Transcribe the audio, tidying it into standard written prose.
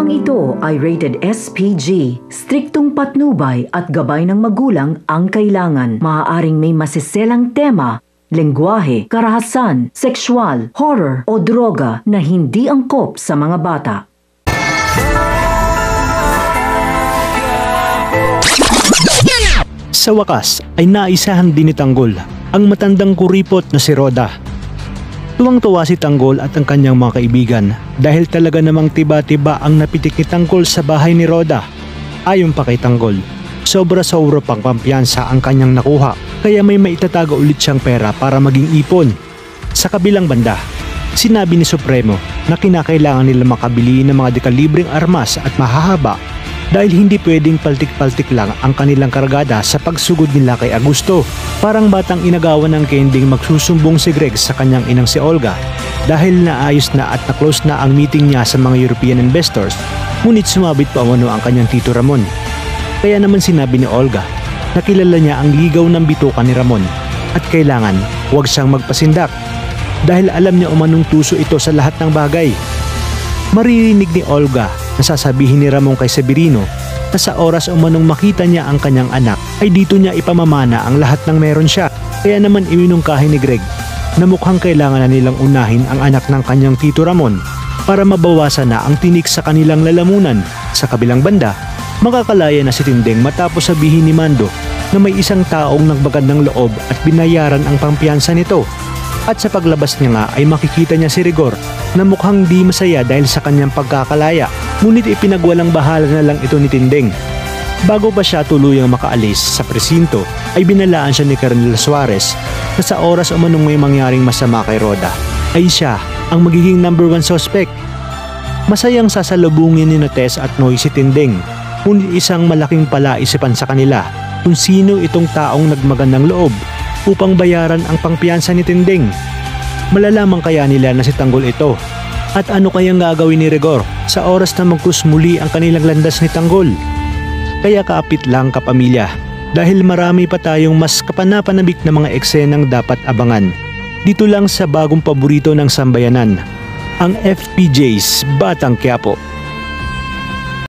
Programang ito ay rated SPG. Striktong patnubay at gabay ng magulang ang kailangan. Maaaring may masiselang tema, lengguwahe, karahasan, sexual, horror o droga na hindi angkop sa mga bata. Sa wakas ay naisahan din ni Tanggol ang matandang kuripot na si Roda. Tuwang-tuwa si Tanggol at ang kanyang mga kaibigan dahil talaga namang tiba-tiba ang napitik ni Tanggol sa bahay ni Roda. Ayon pa kay Tanggol, sobra-sobra pang pampiyansa ang kanyang nakuha kaya may maitatago ulit siyang pera para maging ipon. Sa kabilang banda, sinabi ni Supremo na kinakailangan nila makabili ng mga dekalibreng armas at mahahaba dahil hindi pwedeng paltik-paltik lang ang kanilang kargada sa pagsugod nila kay Augusto. Parang batang inagawan ng Kending magsusumbong si Greg sa kanyang inang si Olga dahil naayos na at na-close na ang meeting niya sa mga European investors, ngunit sumabit pa umano ang kanyang tito Ramon. Kaya naman sinabi ni Olga na kilala niya ang ligaw ng bituka ni Ramon at kailangan huwag siyang magpasindak dahil alam niya umanong tuso ito sa lahat ng bagay. Maririnig ni Olga na sasabihin ni Ramon kay Severino na sa oras umanong makita niya ang kanyang anak ay dito niya ipamamana ang lahat ng meron siya. Kaya naman iminungkahi ni Greg na mukhang kailangan na nilang unahin ang anak ng kanyang tito Ramon para mabawasan na ang tinik sa kanilang lalamunan. Sa kabilang banda, makakalaya na si Tindeng matapos sabihin ni Mando na may isang taong nagbagad ng loob at binayaran ang pampiyansa nito. At sa paglabas niya nga ay makikita niya si Rigor na mukhang di masaya dahil sa kanyang pagkakalaya, ngunit ipinagwalang bahala na lang ito ni Tindeng. Bago pa siya tuluyang makaalis sa presinto ay binalaan siya ni Colonel Suarez na sa oras umanong may mangyaring masama kay Roda ay siya ang magiging number 1 suspect. Masayang sasalubungin ni Notes at Noy si Tindeng, ngunit isang malaking palaisipan sa kanila kung sino itong taong nagmagandang loob upang bayaran ang pangpiyansa ni Tindeng. Malalaman kaya nila na si Tanggol ito? At ano kayang gagawin ni Rigor sa oras na magkus muli ang kanilang landas ni Tanggol? Kaya kaapit lang kapamilya dahil marami pa tayong mas kapanapanabik na mga eksenang dapat abangan. Dito lang sa bagong paborito ng sambayanan, ang FPJ's Batang Quiapo.